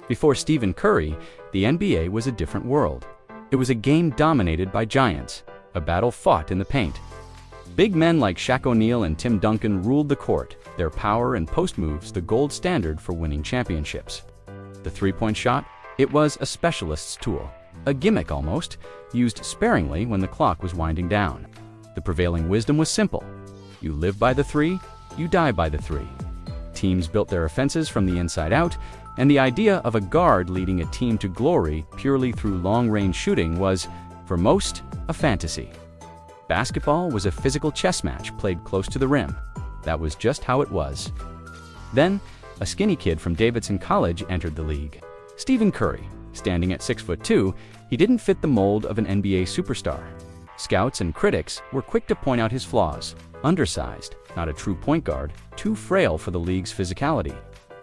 Before Stephen Curry, the NBA was a different world. It was a game dominated by giants, a battle fought in the paint. Big men like Shaq O'Neal and Tim Duncan ruled the court, their power and post moves the gold standard for winning championships. The three-point shot? It was a specialist's tool, a gimmick almost, used sparingly when the clock was winding down. The prevailing wisdom was simple. You live by the three, you die by the three. Teams built their offenses from the inside out, and the idea of a guard leading a team to glory purely through long-range shooting was, for most, a fantasy. Basketball was a physical chess match played close to the rim. That was just how it was. Then, a skinny kid from Davidson College entered the league. Stephen Curry. Standing at 6'2", he didn't fit the mold of an NBA superstar. Scouts and critics were quick to point out his flaws. Undersized, not a true point guard, too frail for the league's physicality.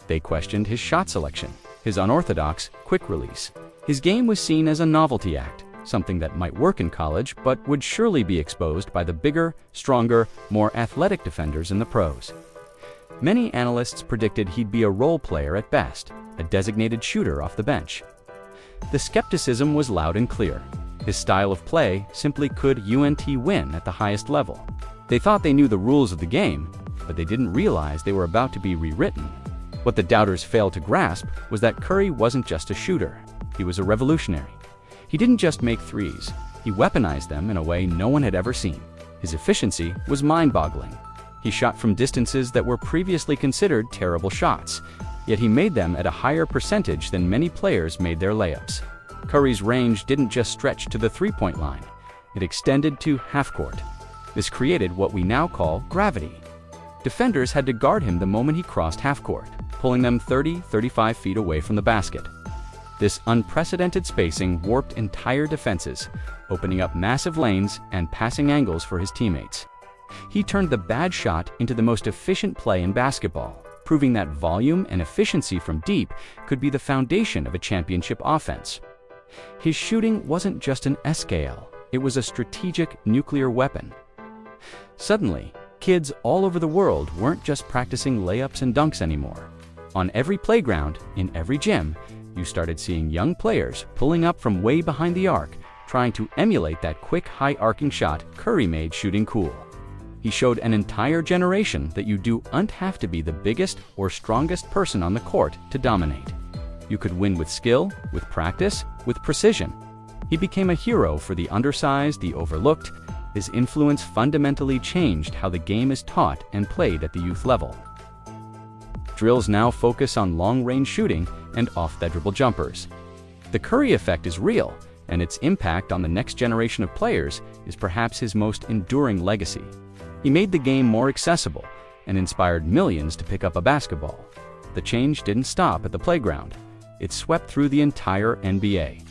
They questioned his shot selection, his unorthodox, quick release. His game was seen as a novelty act, something that might work in college but would surely be exposed by the bigger, stronger, more athletic defenders in the pros. Many analysts predicted he'd be a role player at best, a designated shooter off the bench. The skepticism was loud and clear. His style of play simply could win at the highest level. They thought they knew the rules of the game, but they didn't realize they were about to be rewritten. What the doubters failed to grasp was that Curry wasn't just a shooter. He was a revolutionary. He didn't just make threes. He weaponized them in a way no one had ever seen. His efficiency was mind-boggling. He shot from distances that were previously considered terrible shots, yet he made them at a higher percentage than many players made their layups. Curry's range didn't just stretch to the three-point line. It extended to half-court. This created what we now call gravity. Defenders had to guard him the moment he crossed half-court, pulling them 30-35 feet away from the basket. This unprecedented spacing warped entire defenses, opening up massive lanes and passing angles for his teammates. He turned the bad shot into the most efficient play in basketball, proving that volume and efficiency from deep could be the foundation of a championship offense. His shooting wasn't just an SKL, it was a strategic nuclear weapon. Suddenly, kids all over the world weren't just practicing layups and dunks anymore. On every playground, in every gym, you started seeing young players pulling up from way behind the arc, trying to emulate that quick, high-arcing shot Curry made shooting cool. He showed an entire generation that you don't have to be the biggest or strongest person on the court to dominate. You could win with skill, with practice, with precision. He became a hero for the undersized, the overlooked. His influence fundamentally changed how the game is taught and played at the youth level. Drills now focus on long-range shooting and off-the-dribble jumpers. The Curry effect is real, and its impact on the next generation of players is perhaps his most enduring legacy. He made the game more accessible and inspired millions to pick up a basketball. The change didn't stop at the playground. It swept through the entire NBA.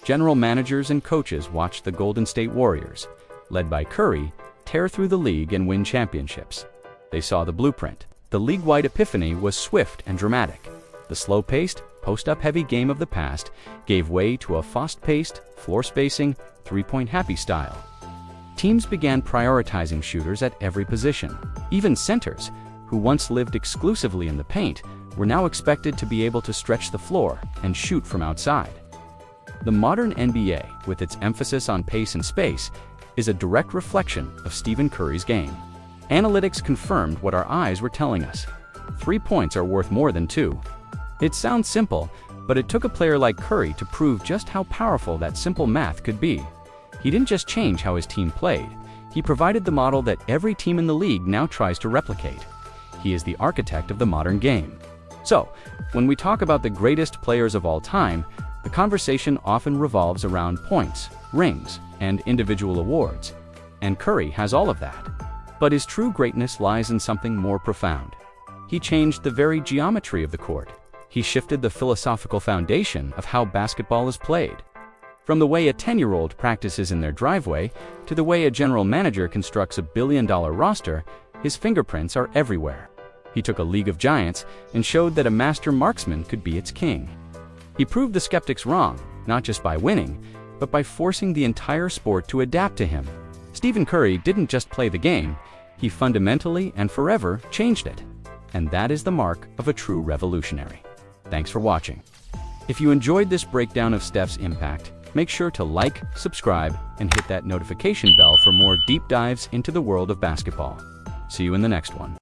General managers and coaches watched the Golden State Warriors, led by Curry, tear through the league and win championships. They saw the blueprint. The league-wide epiphany was swift and dramatic. The slow-paced, post-up-heavy game of the past gave way to a fast-paced, floor-spacing, three-point happy style. Teams began prioritizing shooters at every position. Even centers, who once lived exclusively in the paint, were now expected to be able to stretch the floor and shoot from outside. The modern NBA, with its emphasis on pace and space, is a direct reflection of Stephen Curry's game. Analytics confirmed what our eyes were telling us. 3 points are worth more than 2. It sounds simple, but it took a player like Curry to prove just how powerful that simple math could be. He didn't just change how his team played, he provided the model that every team in the league now tries to replicate. He is the architect of the modern game. So, when we talk about the greatest players of all time, the conversation often revolves around points, rings, and individual awards. And Curry has all of that. But his true greatness lies in something more profound. He changed the very geometry of the court. He shifted the philosophical foundation of how basketball is played. From the way a 10-year-old practices in their driveway to the way a general manager constructs a billion-dollar roster, his fingerprints are everywhere. He took a league of giants and showed that a master marksman could be its king. He proved the skeptics wrong, not just by winning, but by forcing the entire sport to adapt to him. Stephen Curry didn't just play the game, he fundamentally and forever changed it. And that is the mark of a true revolutionary. Thanks for watching. If you enjoyed this breakdown of Steph's impact, make sure to like, subscribe, and hit that notification bell for more deep dives into the world of basketball. See you in the next one.